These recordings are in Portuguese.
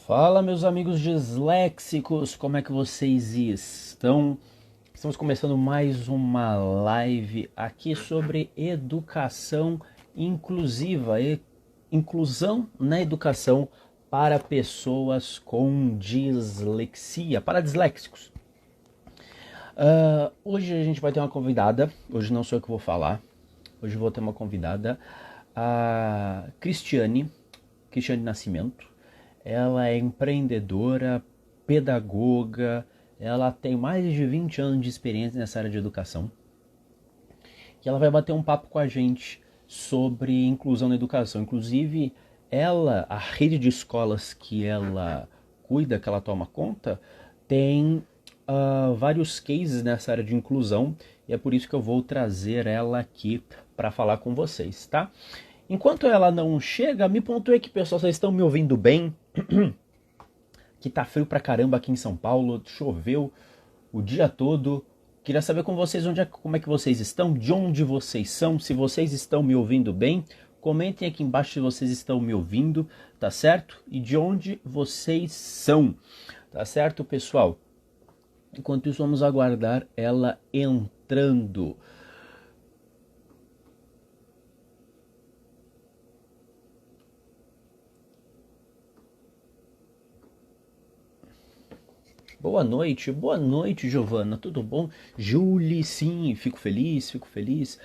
Fala, meus amigos disléxicos, como é que vocês estão? Estamos começando mais uma live aqui sobre educação inclusiva, inclusão na educação para pessoas com dislexia, para disléxicos. Hoje a gente vai ter uma convidada, hoje não sou eu que vou falar, hoje eu vou ter uma convidada, a Cristiane Nascimento. Ela é empreendedora, pedagoga, ela tem mais de 20 anos de experiência nessa área de educação. E ela vai bater um papo com a gente sobre inclusão na educação. Inclusive, a rede de escolas que ela cuida, que ela toma conta, tem vários cases nessa área de inclusão. E é por isso que eu vou trazer ela aqui para falar com vocês, tá? Enquanto ela não chega, me pontuem aqui, pessoal, vocês estão me ouvindo bem? Que tá frio pra caramba aqui em São Paulo, choveu o dia todo. Queria saber com vocês como é que vocês estão, de onde vocês são, se vocês estão me ouvindo bem. Comentem aqui embaixo se vocês estão me ouvindo, tá certo? E de onde vocês são, tá certo, pessoal? Enquanto isso, vamos aguardar ela entrando. Boa noite, Giovana, tudo bom? Julie, sim, fico feliz, fico feliz.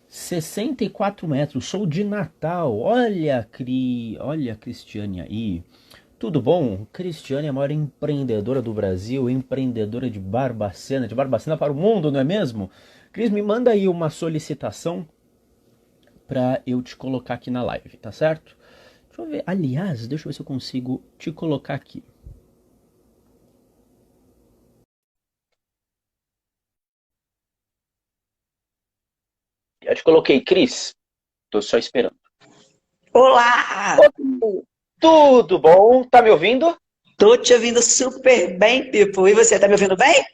64 metros, sou de Natal, olha a Cristiane aí. Tudo bom? Cristiane é a maior empreendedora do Brasil, empreendedora de Barbacena para o mundo, não é mesmo? Cris, me manda aí uma solicitação para eu te colocar aqui na live, tá certo? Deixa eu ver, aliás, deixa eu ver se eu consigo te colocar aqui. Já te coloquei, Cris. Tô só esperando. Olá! Tudo bom? Tá me ouvindo? Tô te ouvindo super bem, Pipo. E você, tá me ouvindo bem?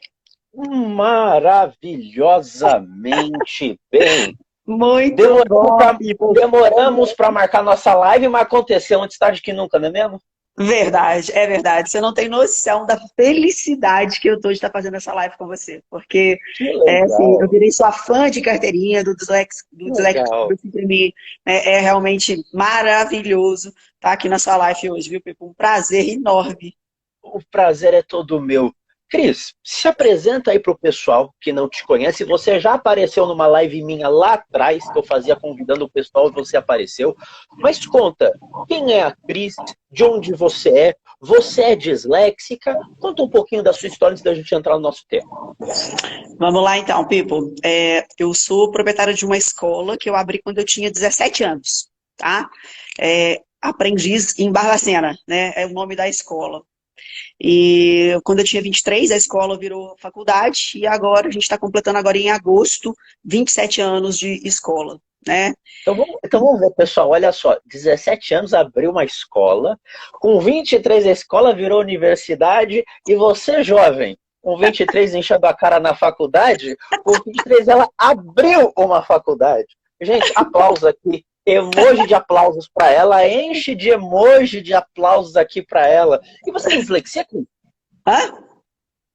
Maravilhosamente bem. Muito bom, Pipo. Demoramos para marcar nossa live, mas aconteceu antes tarde que nunca, não é mesmo? Verdade, é verdade. Você não tem noção da felicidade que eu tô de estar fazendo essa live com você. Porque, Que assim, eu legal, virei sua fã de carteirinha do Dislex legal. Imprimir. É realmente maravilhoso estar aqui na sua live hoje, viu, Pipo? Um prazer enorme. O prazer é todo meu. Cris, se apresenta aí pro pessoal que não te conhece. Você já apareceu numa live minha lá atrás, que eu fazia convidando o pessoal e você apareceu. Mas conta, quem é a Cris? De onde você é? Você é disléxica? Conta um pouquinho da sua história antes da gente entrar no nosso tema. Vamos lá então, People. Eu sou proprietária de uma escola que eu abri quando eu tinha 17 anos, tá? Aprendiz em Barbacena, né? É o nome da escola. E quando eu tinha 23, a escola virou faculdade e agora a gente está completando agora em agosto 27 anos de escola, né? Então vamos ver, pessoal, olha só, 17 anos abriu uma escola, com 23 a escola virou universidade, e você, jovem, com 23 enchendo a cara na faculdade, com 23 ela abriu uma faculdade. Gente, aplausos aqui, emoji de aplausos para ela, enche de emoji de aplausos aqui para ela. E você tem dislexia, Cris? Hã?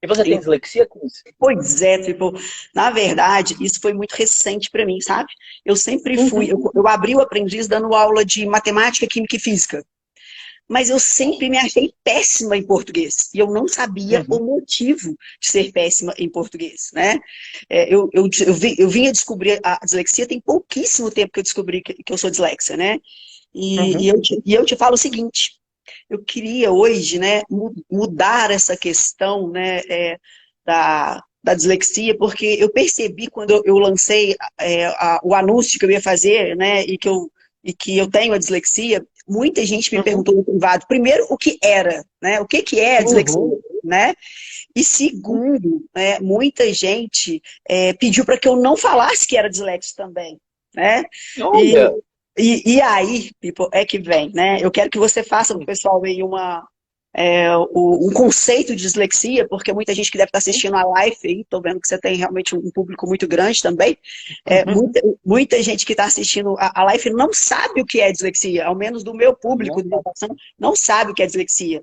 E você tem dislexia, Cris? Pois é, tipo, na verdade, isso foi muito recente para mim, sabe? Eu sempre fui, eu abri o aprendiz dando aula de matemática, química e física. Mas eu sempre me achei péssima em português. E eu não sabia o Uhum. motivo de ser péssima em português, né? Eu vim a descobrir a dislexia tem pouquíssimo tempo que eu descobri que eu sou dislexa, né? Uhum. E eu te falo o seguinte, eu queria hoje, né, mudar essa questão, né, da dislexia, porque eu percebi quando eu lancei o anúncio que eu ia fazer, né, e que eu tenho a dislexia, muita gente me Uhum. perguntou no privado, primeiro, o que era, né, o que é a dislexia, Uhum. né, e segundo, né, muita gente pediu para que eu não falasse que era dislexo também, né, e, Olha. e aí, Pipo, é que vem, né, eu quero que você faça para o pessoal aí um conceito de dislexia, porque muita gente que deve estar assistindo a live aí, estou vendo que você tem realmente um público muito grande também, muita gente que está assistindo a live não sabe o que é dislexia, ao menos do meu público de educação, não sabe o que é dislexia.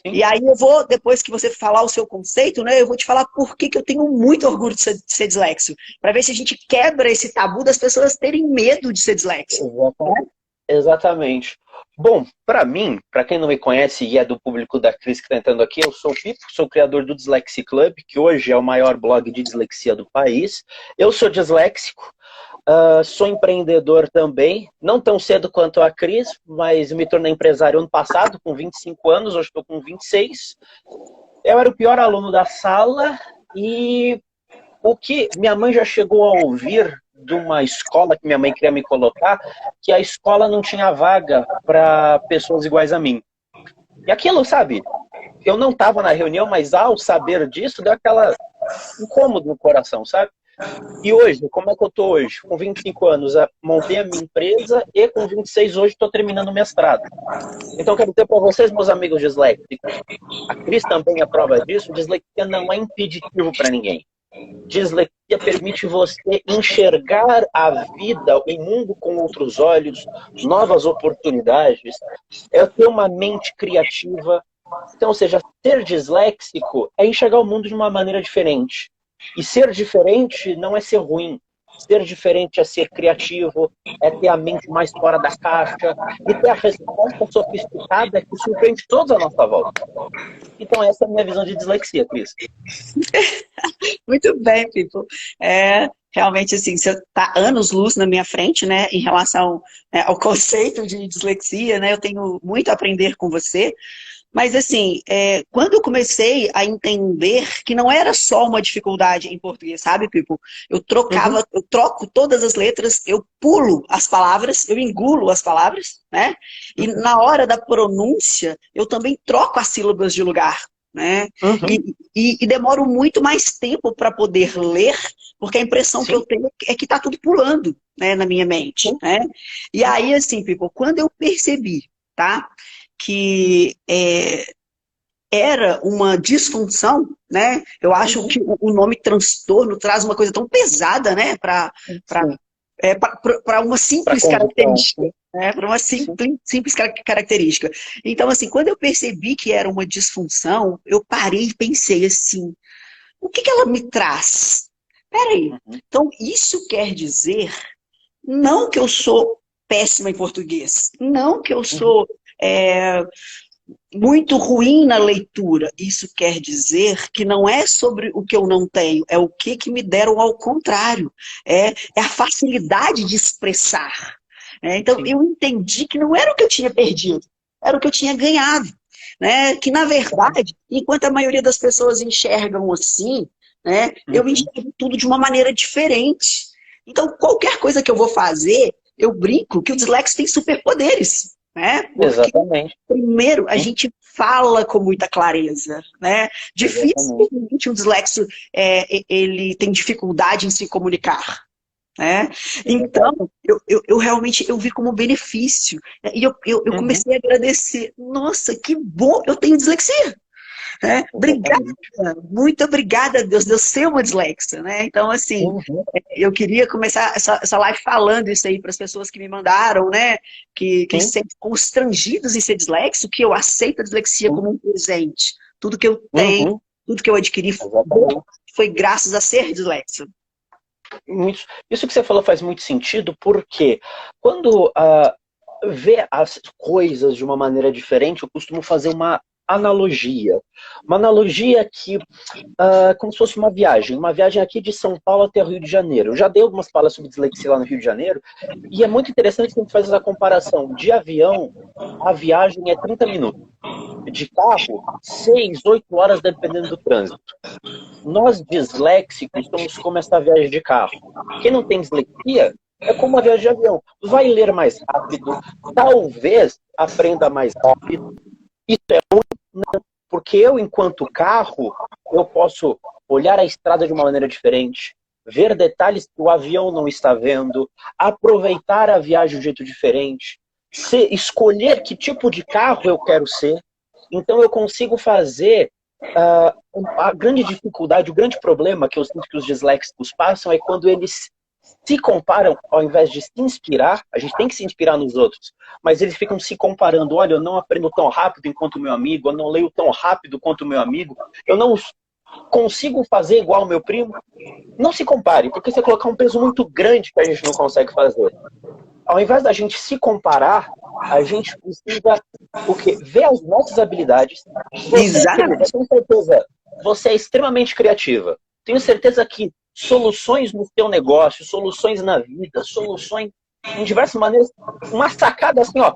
E aí eu vou, depois que você falar o seu conceito, né, eu vou te falar por que eu tenho muito orgulho de ser dislexo, para ver se a gente quebra esse tabu das pessoas terem medo de ser dislexo. Exatamente. Bom, para mim, para quem não me conhece e é do público da Cris que está entrando aqui, eu sou o Pipo, sou o criador do Dislexia Club, que hoje é o maior blog de dislexia do país. Eu sou disléxico, sou empreendedor também, não tão cedo quanto a Cris, mas me tornei empresário ano passado, com 25 anos, hoje estou com 26. Eu era o pior aluno da sala e o que minha mãe já chegou a ouvir de uma escola que minha mãe queria me colocar, que a escola não tinha vaga para pessoas iguais a mim. E aquilo, sabe, eu não estava na reunião, mas ao saber disso, deu aquela incômodo no coração, sabe? E hoje, como é que eu estou hoje? Com 25 anos, montei a minha empresa e com 26 hoje estou terminando o mestrado. Então, quero dizer para vocês, meus amigos disléxicos, a Cris também é prova disso, dislexia não é impeditivo para ninguém. Dislexia permite você enxergar a vida, o mundo com outros olhos, novas oportunidades, é ter uma mente criativa. Então, ou seja, ser disléxico é enxergar o mundo de uma maneira diferente. E ser diferente não é ser ruim. Ser diferente é ser criativo, é ter a mente mais fora da caixa e ter a resposta sofisticada que surpreende todos à nossa volta. Então essa é a minha visão de dislexia, Cris. Muito bem, Pipo. Realmente, assim, você está anos-luz na minha frente, né, em relação ao conceito de dislexia, né, eu tenho muito a aprender com você. Mas, assim, quando eu comecei a entender que não era só uma dificuldade em português, sabe, Pipo? Eu troco todas as letras, eu pulo as palavras, eu engulo as palavras, né? E na hora da pronúncia, eu também troco as sílabas de lugar, né? E demoro muito mais tempo para poder ler, porque a impressão que eu tenho é que está tudo pulando, né, na minha mente, né? E aí, assim, Pipo, quando eu percebi, tá? Que era uma disfunção, né? Eu acho que o nome transtorno traz uma coisa tão pesada, né? Para uma simples característica. Né? Para uma simples característica. Então, assim, quando eu percebi que era uma disfunção, eu parei e pensei assim, o que ela me traz? Peraí, então isso quer dizer não que eu sou péssima em português, não que eu sou muito ruim na leitura. Isso quer dizer que não é sobre o que eu não tenho, é o que me deram ao contrário. É a facilidade de expressar. Então, eu entendi que não era o que eu tinha perdido, era o que eu tinha ganhado. Né? Que, na verdade, enquanto a maioria das pessoas enxergam assim, né, eu enxergo tudo de uma maneira diferente. Então, qualquer coisa que eu vou fazer, eu brinco que o dislexo tem superpoderes. Né? Porque, exatamente. Primeiro, a gente fala com muita clareza. Né? Dificilmente um dislexo ele tem dificuldade em se comunicar. Né? Então, eu realmente eu vi como benefício. E eu comecei a agradecer. Nossa, que bom, eu tenho dislexia. Obrigada, muito obrigada, Deus ser uma dislexa, né? Então, assim, eu queria começar essa live falando isso aí para as pessoas que me mandaram, né? Que se sentem constrangidos em ser dislexo, que eu aceito a dislexia como um presente. Tudo que eu tenho, tudo que eu adquiri foi graças a ser dislexo. Isso que você falou faz muito sentido, porque quando vê as coisas de uma maneira diferente, eu costumo fazer uma analogia. Uma analogia que, como se fosse uma viagem aqui de São Paulo até o Rio de Janeiro. Eu já dei algumas palestras sobre dislexia lá no Rio de Janeiro, e é muito interessante que a gente faz essa comparação. De avião, a viagem é 30 minutos. De carro, 6, 8 horas, dependendo do trânsito. Nós, disléxicos, somos como essa viagem de carro. Quem não tem dislexia é como uma viagem de avião. Vai ler mais rápido, talvez aprenda mais rápido. Isso é ruim, porque eu, enquanto carro, eu posso olhar a estrada de uma maneira diferente, ver detalhes que o avião não está vendo, aproveitar a viagem de um jeito diferente, escolher que tipo de carro eu quero ser. Então eu consigo fazer... a grande dificuldade, o grande problema que eu sinto que os disléxicos passam é quando eles se comparam, ao invés de se inspirar. A gente tem que se inspirar nos outros, mas eles ficam se comparando. Olha, eu não aprendo tão rápido quanto o meu amigo, eu não leio tão rápido quanto o meu amigo, eu não consigo fazer igual o meu primo. Não se compare, porque você colocar um peso muito grande que a gente não consegue fazer. Ao invés da gente se comparar, a gente precisa o quê? Ver as nossas habilidades. Exatamente. Eu tenho certeza, você é extremamente criativa. Tenho certeza que soluções no seu negócio, soluções na vida, soluções em diversas maneiras, uma sacada assim, ó.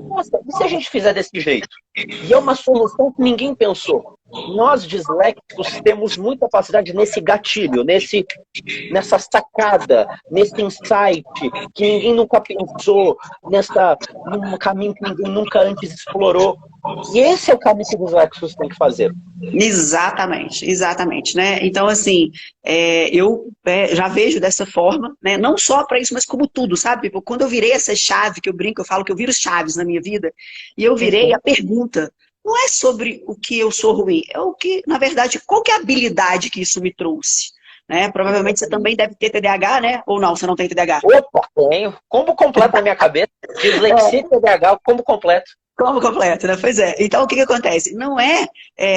Nossa, e se a gente fizer desse jeito? E é uma solução que ninguém pensou. Nós, disléxicos, temos muita facilidade nesse gatilho, nessa sacada, nesse insight que ninguém nunca pensou, num caminho que ninguém nunca antes explorou. E esse é o caminho que os disléxicos têm que fazer. Exatamente, exatamente, né? Então, assim, eu já vejo dessa forma, né? Não só para isso, mas como tudo, sabe? Quando eu virei essa chave, que eu brinco, eu falo que eu viro chaves na minha vida, e eu virei a pergunta, não é sobre o que eu sou ruim, é o que, na verdade, qual que é a habilidade que isso me trouxe? Né? Provavelmente você também deve ter TDAH, né? Ou não, você não tem TDAH? Opa, tenho. Combo completo na minha cabeça. Dislexia e TDAH, combo completo. Como completo, né? Pois é. Então, o que acontece? Não é,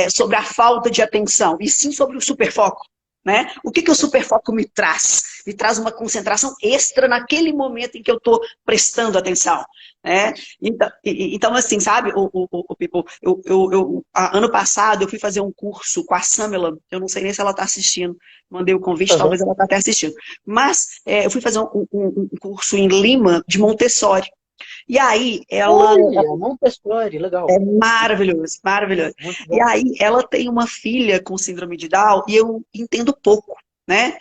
sobre a falta de atenção, e sim sobre o superfoco. Né? O que o superfoco me traz? Me traz uma concentração extra naquele momento em que eu estou prestando atenção. Né? Então, assim, sabe, Pipo, ano passado eu fui fazer um curso com a Samela, eu não sei nem se ela está assistindo, mandei o convite, talvez ela está até assistindo. Mas eu fui fazer um curso em Lima, de Montessori. E aí, ela... Montessori, legal. É maravilhoso, maravilhoso. E aí, ela tem uma filha com síndrome de Down e eu entendo pouco, né?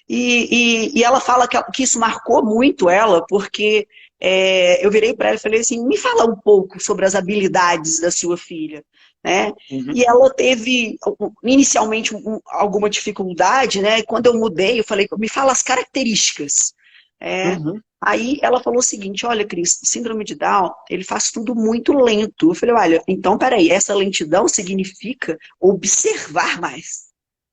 E ela fala que isso marcou muito ela, porque eu virei para ela e falei assim, me fala um pouco sobre as habilidades da sua filha, né? E ela teve, inicialmente, alguma dificuldade, né? E quando eu mudei, eu falei, me fala as características. Aí ela falou o seguinte, olha, Cris, síndrome de Down, ele faz tudo muito lento. Eu falei, olha, então peraí, essa lentidão significa observar mais,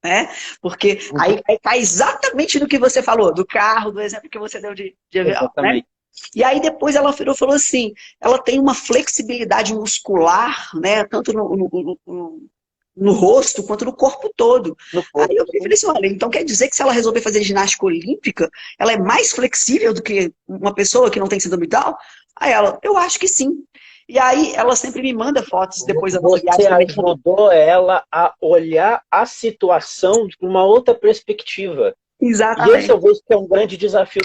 né? Porque aí cai exatamente no que você falou, do carro, do exemplo que você deu de avião, né? E aí depois ela falou assim, ela tem uma flexibilidade muscular, né? Tanto no rosto quanto no corpo todo. Aí eu falei assim, olha, então quer dizer que se ela resolver fazer ginástica olímpica, ela é mais flexível do que uma pessoa que não tem síndrome de Down? Aí ela, eu acho que sim. E aí ela sempre me manda fotos depois da nossa viagem. Você ajudou ela a olhar a situação de uma outra perspectiva. Exatamente. E esse eu vejo que é um grande desafio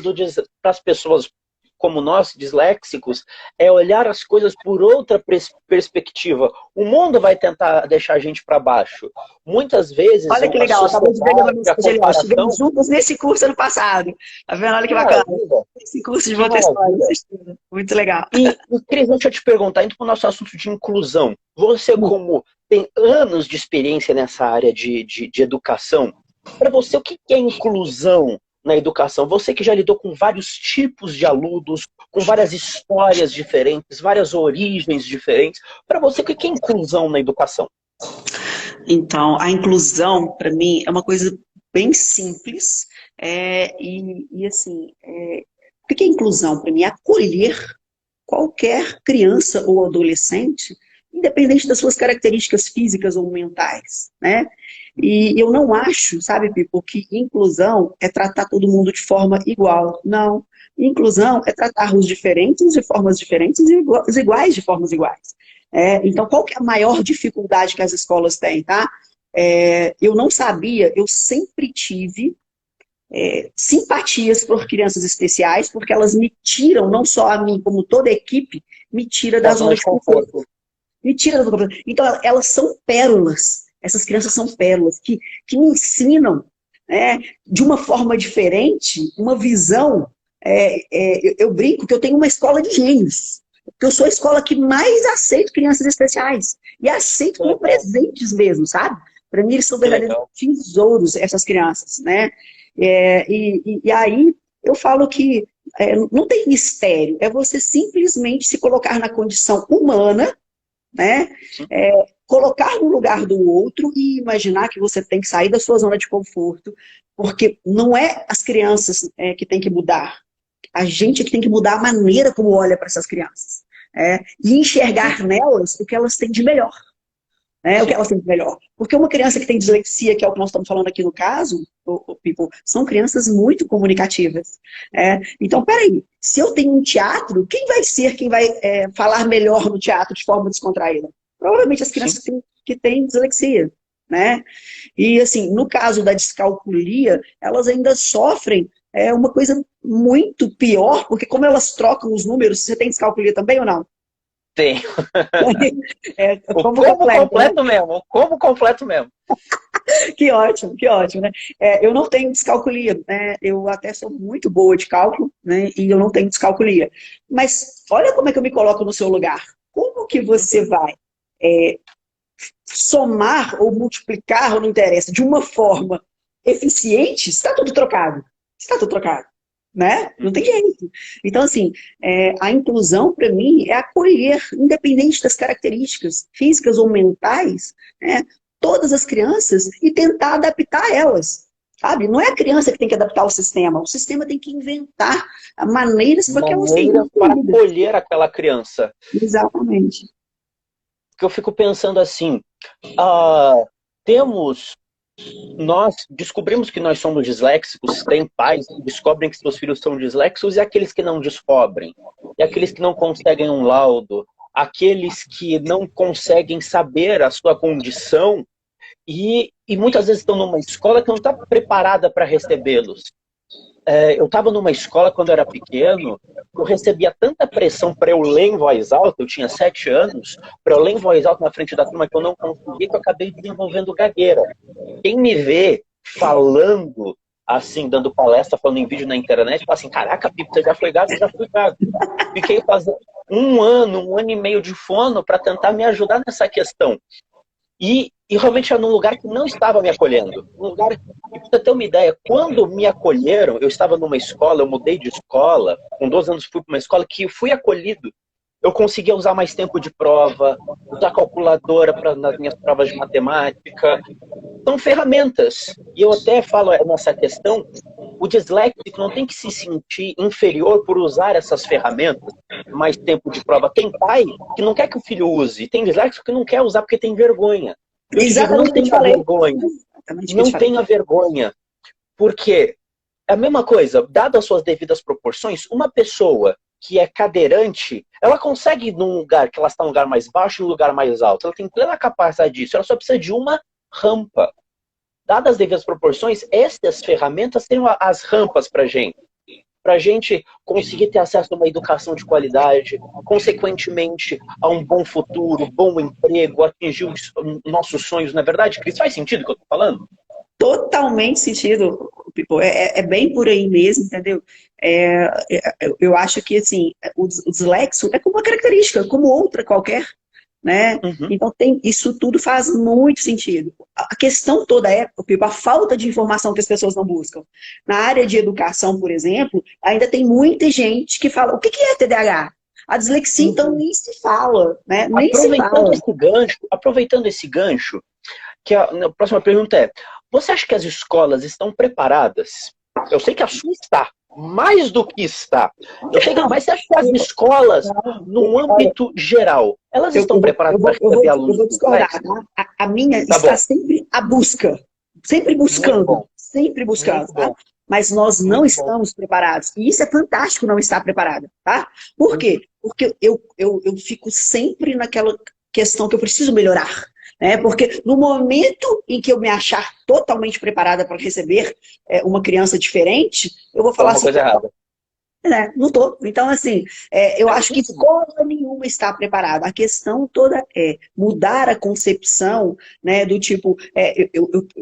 para as pessoas como nós, disléxicos, é olhar as coisas por outra perspectiva. O mundo vai tentar deixar a gente para baixo. Muitas vezes... Olha que legal, acabou de ver uma mensagem ali. Estivemos juntos nesse curso ano passado. Tá vendo? Olha que bacana. Esse curso de Montessori. Muito legal. E, Cris, deixa eu te perguntar, indo para o nosso assunto de inclusão. Você, como tem anos de experiência nessa área de educação, para você, o que é inclusão na educação? Você que já lidou com vários tipos de alunos, com várias histórias diferentes, várias origens diferentes. Para você, o que é inclusão na educação? Então, a inclusão, para mim, é uma coisa bem simples. O que é inclusão para mim? É acolher qualquer criança ou adolescente, independente das suas características físicas ou mentais, né? E eu não acho, sabe, Pipo, que inclusão é tratar todo mundo de forma igual. Não. Inclusão é tratar os diferentes de formas diferentes e os iguais de formas iguais. Então, qual que é a maior dificuldade que as escolas têm, tá? Eu não sabia, eu sempre tive simpatias por crianças especiais, porque elas me tiram, não só a mim, como toda a equipe, me tira da zona de conforto. Me tira da zona de conforto. Então, elas são pérolas. Essas crianças são pérolas que me ensinam, de uma forma diferente, uma visão. Eu brinco que eu tenho uma escola de gênios, porque eu sou a escola que mais aceito crianças especiais, e aceito como presentes mesmo, sabe? Para mim, eles são verdadeiros tesouros, essas crianças, né? E aí, eu falo que não tem mistério, é você simplesmente se colocar na condição humana né? Colocar no lugar do outro e imaginar que você tem que sair da sua zona de conforto, porque não é as crianças que tem que mudar, a gente é que tem que mudar a maneira como olha para essas crianças, e enxergar nelas o que elas têm de melhor. O que elas têm de melhor. Porque uma criança que tem dislexia, que é o que nós estamos falando aqui no caso, people, são crianças muito comunicativas. Então, peraí, se eu tenho um teatro, quem vai falar melhor no teatro de forma descontraída? Provavelmente as crianças que têm dislexia. Né? E, assim, no caso da descalculia, elas ainda sofrem uma coisa muito pior, porque como elas trocam os números, você tem descalculia também ou não? Tem. O combo completo, né? Mesmo. O combo completo mesmo. Que ótimo, né? Eu não tenho descalculia, né? Eu até sou muito boa de cálculo, né? E eu não tenho descalculia. Mas olha como é que eu me coloco no seu lugar. Como que você vai somar ou multiplicar, não interessa, de uma forma eficiente? Está tudo trocado. Né? Não tem jeito. Então, assim, a inclusão, para mim, é acolher, independente das características físicas ou mentais, todas as crianças e tentar adaptar elas. Sabe? Não é a criança que tem que adaptar o sistema tem que inventar maneiras para que elas sejam para acolher aquela criança. Exatamente. Porque eu fico pensando assim, nós descobrimos que nós somos disléxicos, tem pais que descobrem que seus filhos são disléxicos e aqueles que não descobrem, e aqueles que não conseguem um laudo, aqueles que não conseguem saber a sua condição e muitas vezes estão numa escola que não está preparada para recebê-los. Eu estava numa escola quando eu era pequeno, eu recebia tanta pressão para eu ler em voz alta, eu tinha 7 anos, para eu ler em voz alta na frente da turma que eu não conseguia, que eu acabei desenvolvendo gagueira. Quem me vê falando, assim, dando palestra, falando em vídeo na internet, fala assim, caraca, Pipo, você já foi gago? Eu já fui gago. Fiquei fazendo um ano e meio de fono para tentar me ajudar nessa questão. E realmente era num lugar que não estava me acolhendo. Um lugar, e pra você ter uma ideia, quando me acolheram, eu estava numa escola, eu mudei de escola, com 12 anos fui para uma escola que fui acolhido. Eu conseguia usar mais tempo de prova, usar calculadora nas minhas provas de matemática. São ferramentas. E eu até falo nessa questão, o disléxico não tem que se sentir inferior por usar essas ferramentas, mais tempo de prova. Tem pai que não quer que o filho use, tem disléxico que não quer usar porque tem vergonha. Eu digo, não tenha vergonha. Não tenha vergonha. Porque é a mesma coisa, dadas as suas devidas proporções, uma pessoa que é cadeirante, ela consegue ir num lugar que ela está num lugar mais baixo e num lugar mais alto. Ela tem plena capacidade disso. Ela só precisa de uma rampa. Dadas as devidas proporções, essas ferramentas têm as rampas para a gente conseguir ter acesso a uma educação de qualidade, consequentemente a um bom futuro, bom emprego, atingir os nossos sonhos. Não é verdade, Cris? Faz sentido o que eu estou falando? Totalmente sentido, Pipo. É bem por aí mesmo, entendeu? Eu acho que assim, o dislexo é como uma característica, como outra qualquer, né? Uhum. Então isso tudo faz muito sentido. A questão toda Pipo, a falta de informação que as pessoas não buscam. Na área de educação, por exemplo, ainda tem muita gente que fala, o que é TDAH? A dislexia, então, nem se fala, né? Nem se fala. Aproveitando esse gancho, que a próxima pergunta é, você acha que as escolas estão preparadas? Eu sei que a sua está, mais do que está. Mas você acha que as escolas, no âmbito geral, elas estão preparadas para receber alunos? Eu vou discordar, tá? A minha está sempre à busca. Sempre buscando. Sempre buscando, tá? Mas nós não estamos preparados. E isso é fantástico não estar preparado, tá? Por quê? Porque eu fico sempre naquela questão que eu preciso melhorar. Porque no momento em que eu me achar totalmente preparada para receber uma criança diferente, eu vou falar assim, coisa errada. Não tô. Então, assim, eu acho que escola nenhuma está preparada. A questão toda é mudar a concepção, né, do tipo,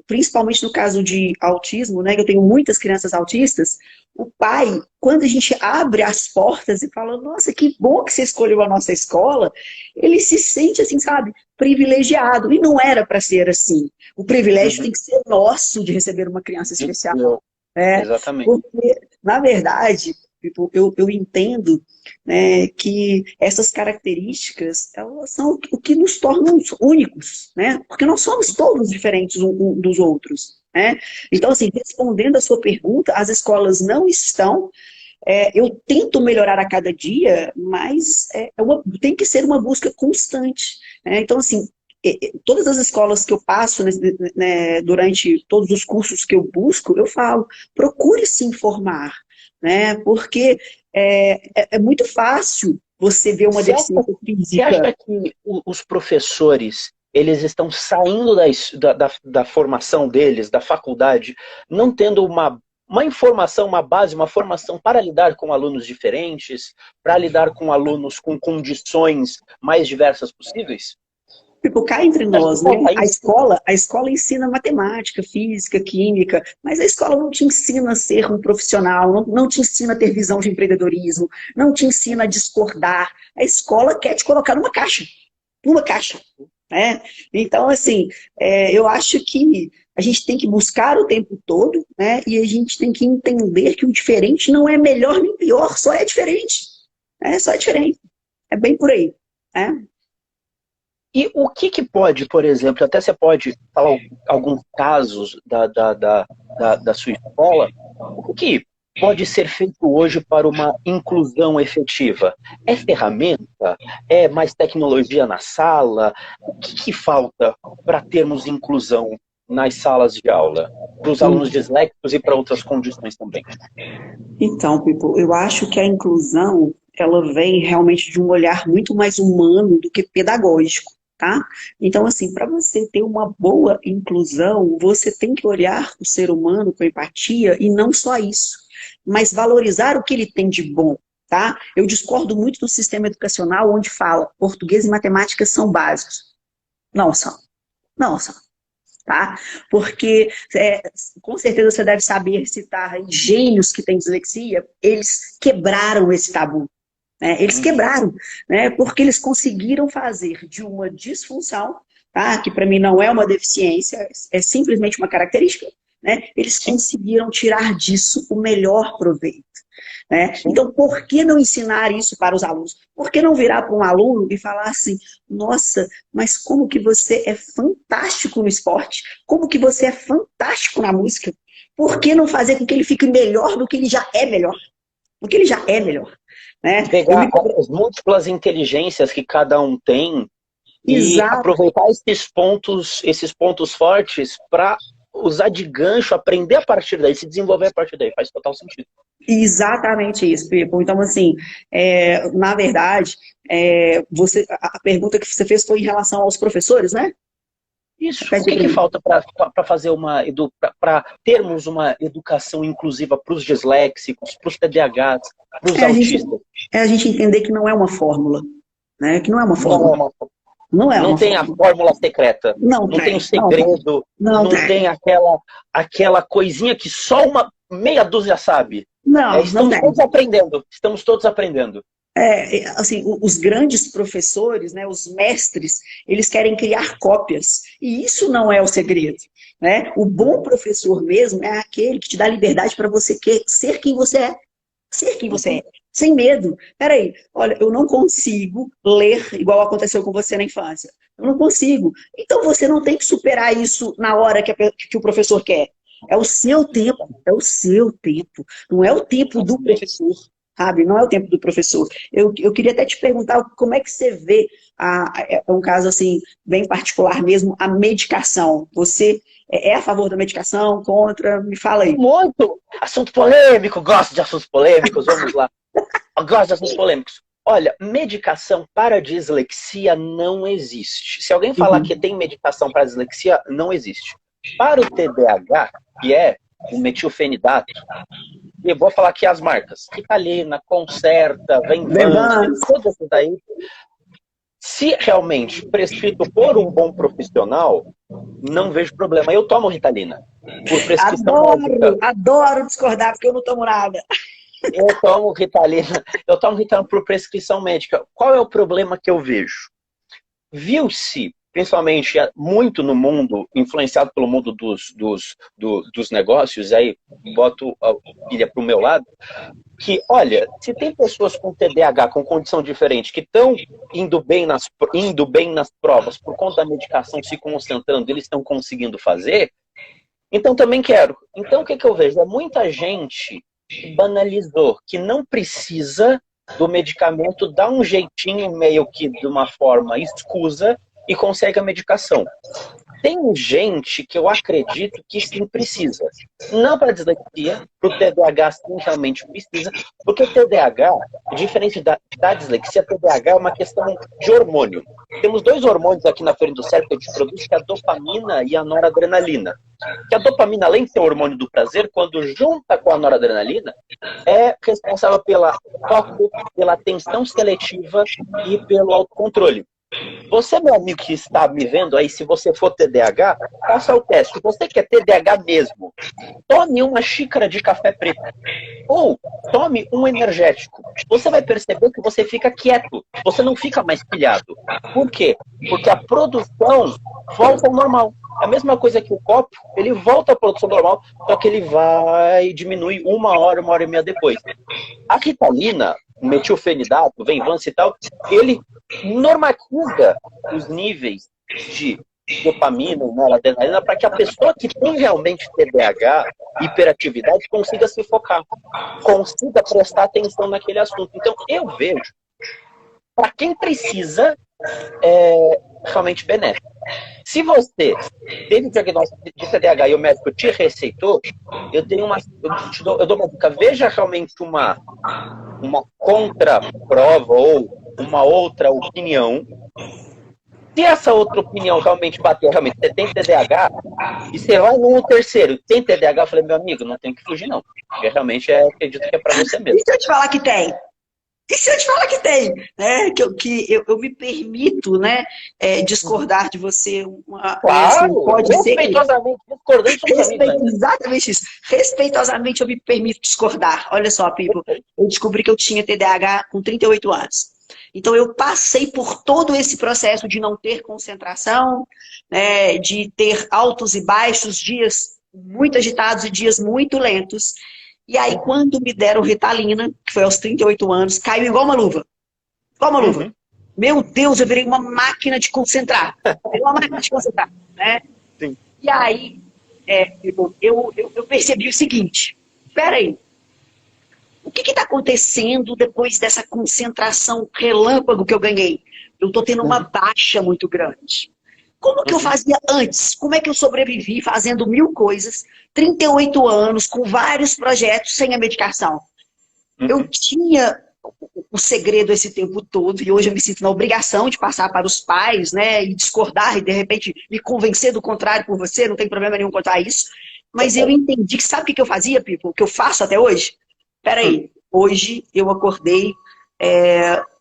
principalmente no caso de autismo, né, que eu tenho muitas crianças autistas, o pai, quando a gente abre as portas e fala, nossa, que bom que você escolheu a nossa escola, ele se sente, assim, sabe, privilegiado. E não era para ser assim. O privilégio tem que ser nosso de receber uma criança especial. Exatamente. Porque, na verdade, Pipo, eu entendo, né, que essas características, elas são o que nos tornam únicos, né? Porque nós somos todos diferentes um dos outros, né? Então, assim, respondendo a sua pergunta, as escolas não estão. Eu tento melhorar a cada dia, mas tem que ser uma busca constante, né? Então, assim, todas as escolas que eu passo, né, durante todos os cursos que eu busco, eu falo, procure se informar, né? Porque é muito fácil você ver uma deficiência Você física. acha que os professores, eles estão saindo da formação deles, da faculdade, não tendo uma informação, uma base, uma formação para lidar com alunos diferentes, para lidar com alunos com condições mais diversas possíveis? Tipo, cá entre Acho que nós, né? falta isso. A escola ensina matemática, física, química, mas a escola não te ensina a ser um profissional, não te ensina a ter visão de empreendedorismo, não te ensina a discordar. A escola quer te colocar numa caixa, né? Então, assim, eu acho que a gente tem que buscar o tempo todo, né? E a gente tem que entender que o diferente não é melhor nem pior, só é diferente. Só é diferente. É bem por aí, né? E o que pode, por exemplo, até você pode falar alguns casos da sua escola, o que pode ser feito hoje para uma inclusão efetiva? É ferramenta? É mais tecnologia na sala? O que falta para termos inclusão nas salas de aula? Para os alunos disléxicos e para outras condições também. Então, Pipo, eu acho que a inclusão, ela vem realmente de um olhar muito mais humano do que pedagógico, tá? Então, assim, para você ter uma boa inclusão, você tem que olhar o ser humano com empatia e não só isso, mas valorizar o que ele tem de bom, tá? Eu discordo muito do sistema educacional onde fala português e matemática são básicos. Não são. Não são. Tá? Porque com certeza você deve saber citar gênios que têm dislexia, eles quebraram esse tabu, né? Eles quebraram, né? Porque eles conseguiram fazer de uma disfunção, tá? Que para mim não é uma deficiência, é simplesmente uma característica, né? Eles conseguiram tirar disso o melhor proveito. Né? Então, por que não ensinar isso para os alunos? Por que não virar para um aluno e falar assim, nossa, mas como que você é fantástico no esporte? Como que você é fantástico na música? Por que não fazer com que ele fique melhor do que ele já é melhor? Do que ele já é melhor. Né? Pegar as múltiplas inteligências que cada um tem e Exato. aproveitar esses pontos fortes para usar de gancho, aprender a partir daí, se desenvolver a partir daí. Faz total sentido. Exatamente isso, Pipo. Então, assim, na verdade, a pergunta que você fez foi em relação aos professores, né? Isso. O que falta para fazer para termos uma educação inclusiva para os disléxicos, para os TDAHs, para os autistas? A gente entender que não é uma fórmula, né? Que não é uma fórmula. Não tem a fórmula secreta. Não tem o segredo. Não tem aquela coisinha que só uma meia dúzia sabe. Estamos todos aprendendo. Estamos todos aprendendo. Assim, os grandes professores, né, os mestres, eles querem criar cópias. E isso não é o segredo. Né? O bom professor mesmo é aquele que te dá liberdade para você ser quem você é. Ser quem você é. Sem medo. Peraí, olha, eu não consigo ler igual aconteceu com você na infância. Eu não consigo. Então você não tem que superar isso na hora que o professor quer. É o seu tempo. É o seu tempo. Não é o tempo do professor. Sabe? Não é o tempo do professor. Eu queria até te perguntar como é que você vê, um caso assim, bem particular mesmo, a medicação. Você é a favor da medicação? Contra? Me fala aí. Muito! Assunto polêmico, gosto de assuntos polêmicos, vamos lá. Eu gosto de assuntos polêmicos. Olha, medicação para dislexia não existe. Se alguém falar que tem medicação para dislexia, não existe. Para o TDAH, que é o metilfenidato, eu vou falar aqui as marcas. Ritalina, Concerta, Venvance, todas essas daí. Se realmente prescrito por um bom profissional, não vejo problema. Eu tomo Ritalina. Por prescrição médica. Adoro discordar, porque eu não tomo nada. Eu tomo Ritalina por prescrição médica. Qual é o problema que eu vejo? Viu-se principalmente muito no mundo, influenciado pelo mundo dos negócios, aí boto a pilha para o meu lado, que, olha, se tem pessoas com TDAH, com condição diferente, que estão indo bem nas provas por conta da medicação, se concentrando, eles estão conseguindo fazer, então também quero. Então o que eu vejo? É muita gente que banalizou, que não precisa do medicamento, dá um jeitinho meio que de uma forma escusa e consegue a medicação. Tem gente que eu acredito que sim precisa. Não para dislexia, para o TDAH sim realmente precisa, porque o TDAH, diferente da dislexia, o TDAH é uma questão de hormônio. Temos dois hormônios aqui na frente do cérebro que a gente produz, que é a dopamina e a noradrenalina. Que a dopamina, além de ser o hormônio do prazer, quando junta com a noradrenalina, é responsável pela foco, pela atenção seletiva e pelo autocontrole. Você, meu amigo que está me vendo aí, se você for TDAH, faça o teste. Se você quer TDAH mesmo, tome uma xícara de café preto. Ou tome um energético. Você vai perceber que você fica quieto. Você não fica mais pilhado. Por quê? Porque a produção volta ao normal. A mesma coisa que o copo, ele volta à produção normal, só que ele vai diminuir uma hora e meia depois. A Ritalina, metilfenidato, Venvanse e tal, ele normatiza os níveis de dopamina, noradrenalina, para que a pessoa que tem realmente TDAH, hiperatividade, consiga se focar, consiga prestar atenção naquele assunto. Então, eu vejo, para quem precisa, é realmente benéfico. Se você teve diagnóstico de TDAH e o médico te receitou, eu dou uma dica. Veja realmente uma contraprova ou uma outra opinião. Se essa outra opinião realmente bateu, realmente, você tem TDAH, e você vai no terceiro, tem TDAH, eu falei, meu amigo, não tem que fugir não. Porque realmente acredito que é para você mesmo. E se eu te falar que tem? E se eu te falar que tem? Né? Que eu me permito, né, discordar de você. Claro, pode respeitosamente, discordando exatamente isso. Respeitosamente eu me permito discordar. Olha só, Pipo, eu descobri que eu tinha TDAH com 38 anos. Então eu passei por todo esse processo de não ter concentração, né, de ter altos e baixos, dias muito agitados e dias muito lentos. E aí, quando me deram Ritalina, que foi aos 38 anos, caiu igual uma luva. Igual uma luva. Meu Deus, eu virei uma máquina de concentrar. Né? Sim. E aí, eu percebi o seguinte. Espera aí. O que está acontecendo depois dessa concentração relâmpago que eu ganhei? Eu estou tendo uma baixa muito grande. Como que eu fazia antes? Como é que eu sobrevivi fazendo 1000 coisas, 38 anos, com vários projetos, sem a medicação? Eu tinha o segredo esse tempo todo, e hoje eu me sinto na obrigação de passar para os pais, né, e discordar, e de repente me convencer do contrário por você, não tem problema nenhum contar isso. Mas eu entendi que, sabe o que eu fazia, Pipo? O que eu faço até hoje? Peraí, hoje eu acordei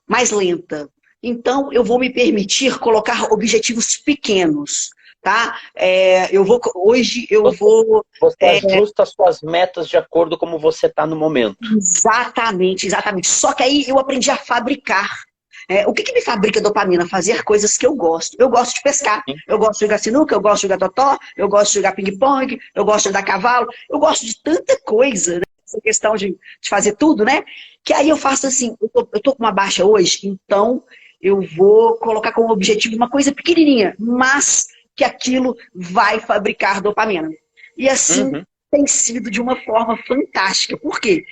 mais lenta. Então, eu vou me permitir colocar objetivos pequenos, tá? Hoje eu vou... Você ajusta as suas metas de acordo com como você está no momento. Exatamente, exatamente. Só que aí eu aprendi a fabricar. O que me fabrica dopamina? Fazer coisas que eu gosto. Eu gosto de pescar, eu gosto de jogar sinuca, eu gosto de jogar totó, eu gosto de jogar ping-pong, eu gosto de andar a cavalo, eu gosto de tanta coisa, né? Essa questão de fazer tudo, né? Que aí eu faço assim, eu tô com uma baixa hoje, então eu vou colocar como objetivo uma coisa pequenininha, mas que aquilo vai fabricar dopamina. E assim tem sido de uma forma fantástica. Por quê?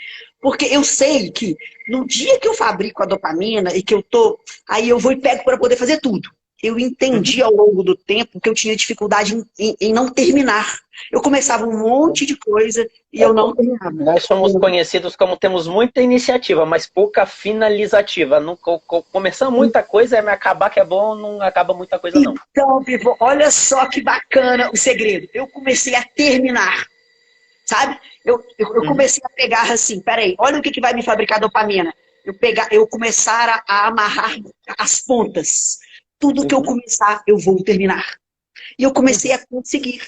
Porque eu sei que no dia que eu fabrico a dopamina e que eu tô... Aí eu vou e pego para poder fazer tudo. Eu entendi ao longo do tempo que eu tinha dificuldade em não terminar. Eu começava um monte de coisa e eu não terminava. Nós somos conhecidos como temos muita iniciativa, mas pouca finalizativa. Não, começar muita coisa, mas acabar que é bom, não acaba muita coisa não. Então, Pipo, olha só que bacana o segredo. Eu comecei a terminar, sabe? Eu comecei a pegar assim, peraí, olha o que vai me fabricar dopamina. Eu começar a amarrar as pontas. Tudo que eu começar, eu vou terminar. E eu comecei a conseguir.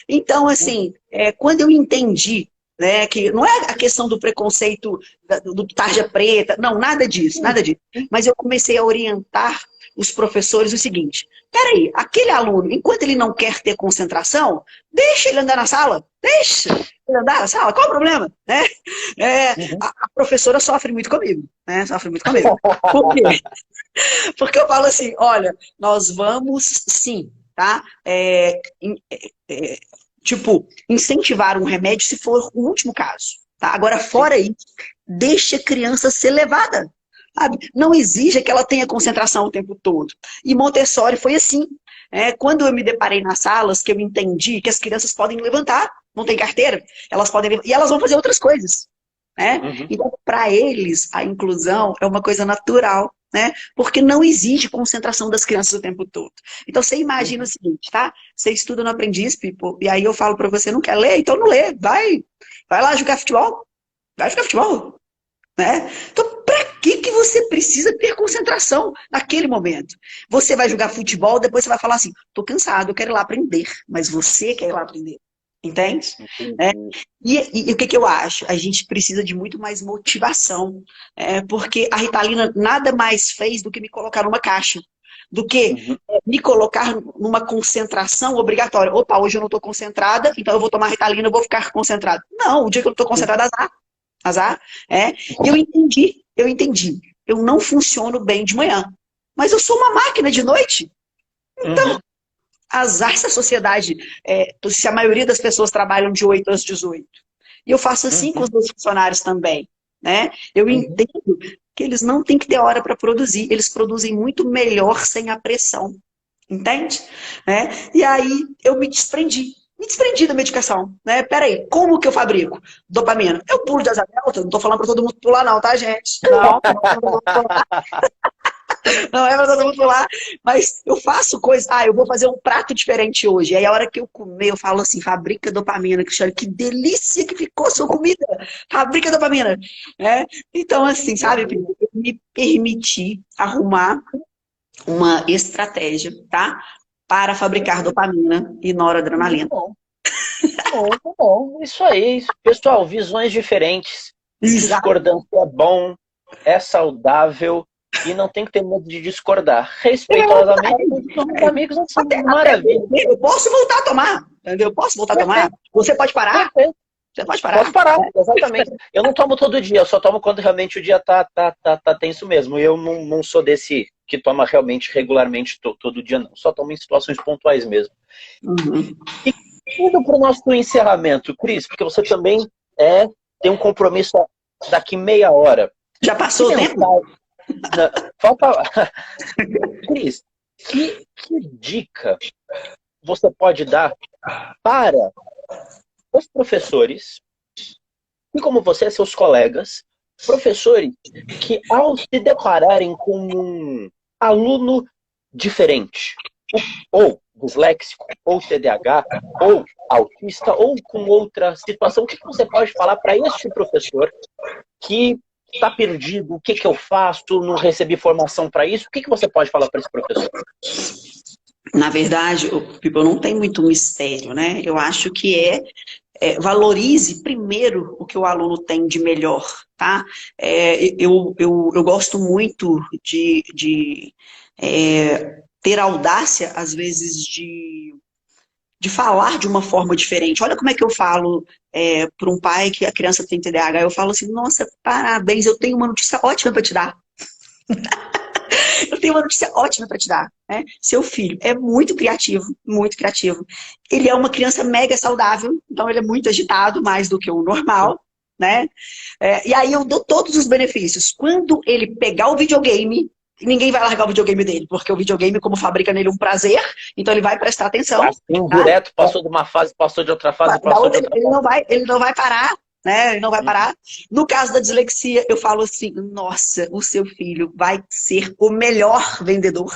Então, assim, quando eu entendi, né, que não é a questão do preconceito do tarja preta, não, nada disso, nada disso. Mas eu comecei a orientar os professores o seguinte: peraí, aquele aluno, enquanto ele não quer ter concentração, deixa ele andar na sala, deixa ele andar na sala, qual o problema? Né? A professora sofre muito comigo, né? Sofre muito comigo. Por quê? Porque eu falo assim, olha, nós vamos sim, tá? Tipo, incentivar um remédio se for o último caso, tá? Agora, fora isso, deixa a criança ser levada, sabe? Não exija que ela tenha concentração o tempo todo. E Montessori foi assim. Quando eu me deparei nas salas, que eu entendi que as crianças podem levantar, não tem carteira, elas podem e elas vão fazer outras coisas, né? Então, para eles, a inclusão é uma coisa natural, né? Porque não exige concentração das crianças o tempo todo. Então, você imagina o seguinte, tá? Você estuda no Aprendiz, people, e aí eu falo para você, não quer ler? Então não lê, vai lá jogar futebol, né? Então, para que você precisa ter concentração naquele momento? Você vai jogar futebol, depois você vai falar assim, tô cansado, eu quero ir lá aprender, mas você quer ir lá aprender. Entende? E o que eu acho? A gente precisa de muito mais motivação. Porque a Ritalina nada mais fez do que me colocar numa caixa. Do que me colocar numa concentração obrigatória. Opa, hoje eu não estou concentrada, então eu vou tomar Ritalina, eu vou ficar concentrada. Não, o dia que eu não estou concentrada, azar. E eu entendi. Eu não funciono bem de manhã. Mas eu sou uma máquina de noite. Então, azar se a sociedade, se a maioria das pessoas trabalham de 8 às 18. E eu faço assim com os meus funcionários também, né? Eu entendo que eles não têm que ter hora para produzir, eles produzem muito melhor sem a pressão, entende? E aí eu me desprendi da medicação, né? Peraí, como que eu fabrico dopamina? Eu pulo de asa delta, não tô falando para todo mundo pular não, tá, gente? Não. Não é pra todo mundo pular, mas eu faço coisa. Eu vou fazer um prato diferente hoje. Aí a hora que eu comer, eu falo assim, fabrica dopamina, Cristiano, que delícia que ficou a sua comida. Fabrica dopamina. Então, assim, sabe, eu me permiti arrumar uma estratégia, tá? Para fabricar dopamina e noradrenalina. Muito bom. Isso aí. Pessoal, visões diferentes. Discordância é bom, é saudável. E não tem que ter medo de discordar. Respeitosamente, somos amigos, somos maravilha. Eu posso voltar a tomar, entendeu? Eu posso voltar a tomar. Você pode parar? Você pode parar. Posso parar, exatamente. Eu não tomo todo dia, eu só tomo quando realmente o dia tá tenso mesmo. Eu não sou desse que toma realmente regularmente todo dia, não. Só tomo em situações pontuais mesmo. E indo para o nosso encerramento, Cris, porque você também tem um compromisso daqui meia hora. Já passou o tempo? Falta. Cris, que dica você pode dar para os professores, e como você, seus colegas, professores que ao se depararem com um aluno diferente, ou disléxico, ou TDAH, ou autista, ou com outra situação, o que você pode falar para este professor que está perdido, o que eu faço, não recebi formação para isso, o que você pode falar para esse professor? Na verdade, Pipo, não tem muito mistério, né? Eu acho que valorize primeiro o que o aluno tem de melhor, tá? Eu gosto muito de ter audácia, às vezes, de falar de uma forma diferente. Olha como é que eu falo para um pai que a criança tem TDAH. Eu falo assim, nossa, parabéns, eu tenho uma notícia ótima para te dar. Eu tenho uma notícia ótima para te dar. Seu filho é muito criativo, muito criativo. Ele é uma criança mega saudável, então ele é muito agitado, mais do que o normal, né? E aí eu dou todos os benefícios. Quando ele pegar o videogame, ninguém vai largar o videogame dele, porque o videogame, como fabrica nele um prazer, então ele vai prestar atenção. Assim, direto, passou de uma fase, passou de outra fase, passou de outra fase. Ele não vai parar, né? Ele não vai parar. No caso da dislexia, eu falo assim, nossa, o seu filho vai ser o melhor vendedor,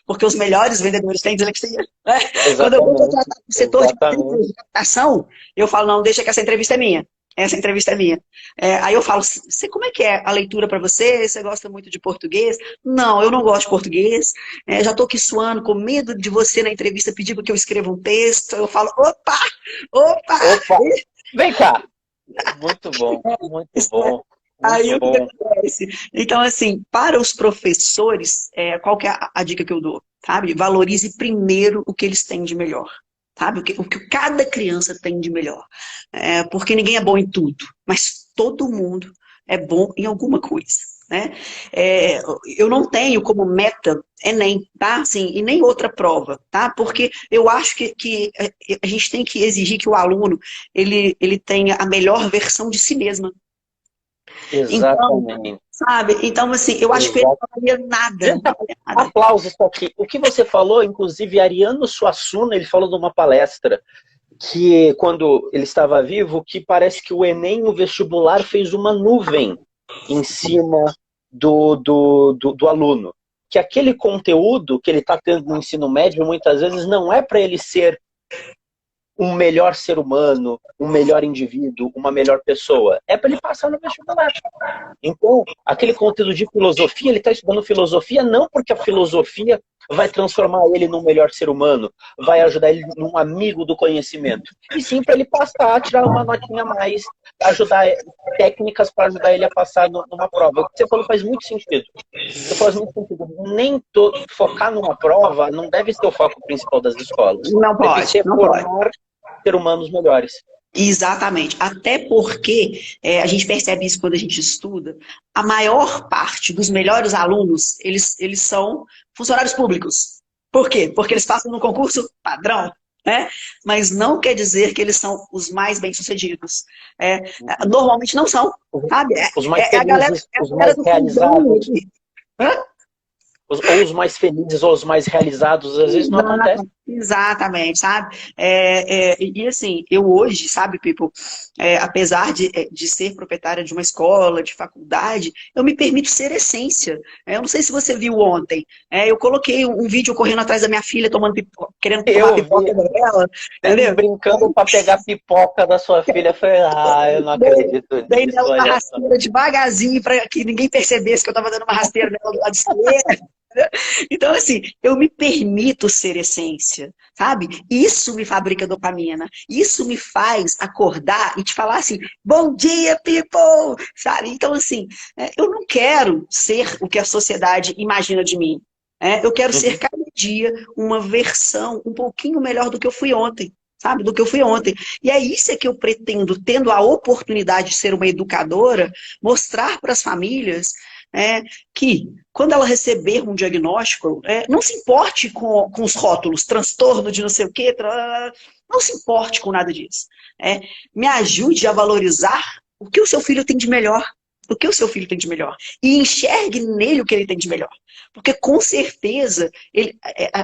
porque os melhores vendedores têm dislexia. Né? Quando eu vou contratar o setor de captação, eu falo, não, deixa que essa entrevista é minha. Essa entrevista é minha. Aí eu falo, como é que é a leitura para você? Você gosta muito de português? Não, eu não gosto de português. Já estou aqui suando, com medo de você na entrevista pedir que eu escreva um texto. Eu falo, opa! Vem cá! Muito bom, muito bom. Aí Muito o que bom. acontece? Então, assim, para os professores, qual que é a dica que eu dou? Sabe? Valorize primeiro o que eles têm de melhor. Sabe? O que cada criança tem de melhor. Porque ninguém é bom em tudo, mas todo mundo é bom em alguma coisa. Né? Eu não tenho como meta Enem, tá? Assim, e nem outra prova, tá? Porque eu acho que a gente tem que exigir que o aluno ele tenha a melhor versão de si mesmo. Então, Exatamente. sabe? Então, assim, eu acho que ele não valia nada. Gente, Não valia nada. aplausos aqui. O que você falou, inclusive, Ariano Suassuna, ele falou numa palestra que, quando ele estava vivo, que parece que o Enem, o vestibular, fez uma nuvem em cima do aluno. Que aquele conteúdo que ele está tendo no ensino médio, muitas vezes, não é para ele ser um melhor ser humano, um melhor indivíduo, uma melhor pessoa. É para ele passar no vestibular. Então, aquele conteúdo de filosofia, ele está estudando filosofia não porque a filosofia vai transformar ele num melhor ser humano, vai ajudar ele num amigo do conhecimento. E sim para ele passar, tirar uma notinha a mais, ajudar técnicas para ajudar ele a passar numa prova. O que você falou faz muito sentido. Você faz muito sentido. Focar numa prova não deve ser o foco principal das escolas. Não Deve pode, ser não pode. formar ser humanos melhores. Exatamente. Até porque a gente percebe isso quando a gente estuda. A maior parte dos melhores alunos, eles são funcionários públicos. Por quê? Porque eles passam no concurso padrão. Né? Mas não quer dizer que eles são os mais bem-sucedidos. Normalmente não são, sabe? Os mais A galera, felizes, os a galera mais do fundão. realizados. Ou os mais felizes ou os mais realizados, às vezes não acontece. Exatamente, sabe? E assim, eu hoje, sabe, People, apesar de ser proprietária de uma escola, de faculdade, eu me permito ser essência. Eu não sei se você viu ontem, eu coloquei um vídeo correndo atrás da minha filha, querendo tomar pipoca dela, entendeu? Brincando para pegar pipoca da sua filha, eu falei, eu não acredito Dei nisso, nela uma olha só. rasteira devagarzinho para que ninguém percebesse que eu estava dando uma rasteira nela do lado esquerdo. Então, assim, eu me permito ser essência, sabe? Isso me fabrica dopamina. Isso me faz acordar e te falar assim, bom dia, people! Sabe? Então, assim, eu não quero ser o que a sociedade imagina de mim. Eu quero ser cada dia uma versão um pouquinho melhor do que eu fui ontem. Sabe, do que eu fui ontem. E é isso que eu pretendo, tendo a oportunidade de ser uma educadora, mostrar para as famílias que quando ela receber um diagnóstico, não se importe com os rótulos, transtorno de não sei o quê, não se importe com nada disso. Me ajude a valorizar o que o seu filho tem de melhor. O que o seu filho tem de melhor. E enxergue nele o que ele tem de melhor. Porque com certeza,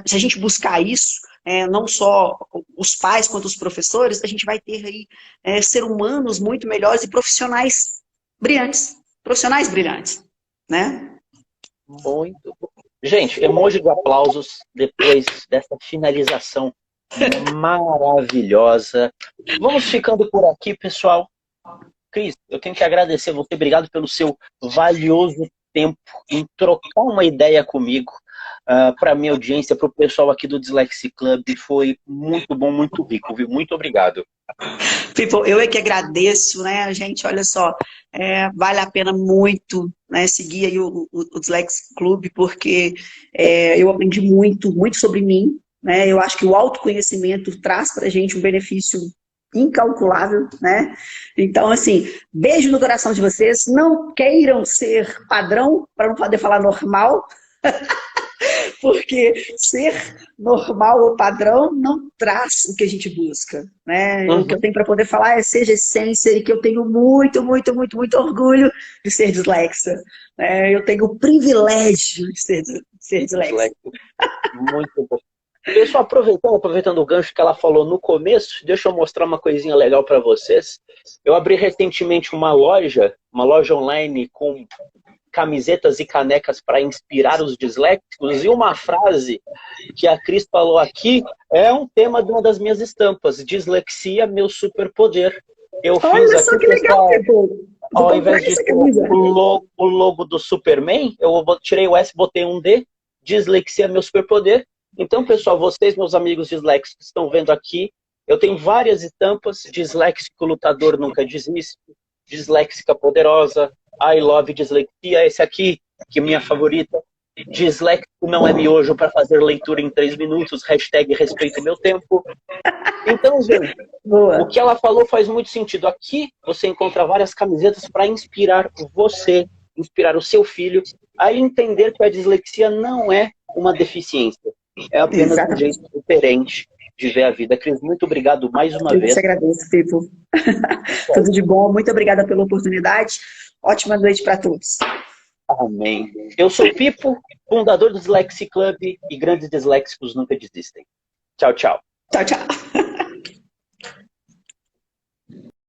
se a gente buscar isso, não só os pais quanto os professores, a gente vai ter aí ser humanos muito melhores e profissionais brilhantes. Profissionais brilhantes. Né? Muito bom. Gente, emoji de aplausos depois dessa finalização maravilhosa. Vamos ficando por aqui, pessoal. Cris, eu tenho que agradecer você. Obrigado pelo seu valioso tempo em trocar uma ideia comigo. Para a minha audiência, para o pessoal aqui do Dyslexia Club, foi muito bom, muito rico, viu? Muito obrigado. People, eu é que agradeço, né, gente, olha só, vale a pena muito, né, seguir aí o Dyslexia Club, porque eu aprendi muito, muito sobre mim, né, eu acho que o autoconhecimento traz pra gente um benefício incalculável, né, então, assim, beijo no coração de vocês, não queiram ser padrão, para não poder falar normal, porque ser normal ou padrão não traz o que a gente busca, né? O que eu tenho para poder falar é seja essência e que eu tenho muito, muito, muito, muito orgulho de ser dislexa. Eu tenho o privilégio de ser dislexa. Muito bom. Pessoal, aproveitando o gancho que ela falou no começo, deixa eu mostrar uma coisinha legal para vocês. Eu abri recentemente uma loja online com camisetas e canecas para inspirar os disléxicos, e uma frase que a Cris falou aqui é um tema de uma das minhas estampas: dislexia, meu superpoder. Eu fiz aqui, só que legal, ao invés de ter o logo do Superman, eu tirei o S, botei um D, dislexia, meu superpoder. Então, pessoal, vocês, meus amigos disléxicos, estão vendo aqui, eu tenho várias estampas: disléxico lutador nunca desiste, disléxica poderosa, I love dislexia. Esse aqui, que é minha favorita. Disléxico não é miojo para fazer leitura em 3 minutos. Hashtag respeito meu tempo. Então, gente, Boa. o que ela falou faz muito sentido. Aqui você encontra várias camisetas para inspirar você, inspirar o seu filho a entender que a dislexia não é uma deficiência. É apenas Exatamente. um jeito diferente de ver a vida. Cris, muito obrigado mais uma Eu vez. te agradeço, Pipo. Tudo de bom, muito obrigada pela oportunidade. Ótima noite para todos. Amém. Eu sou Pipo, fundador do Dyslexia Club, e grandes disléxicos nunca desistem. Tchau, tchau. Tchau, tchau.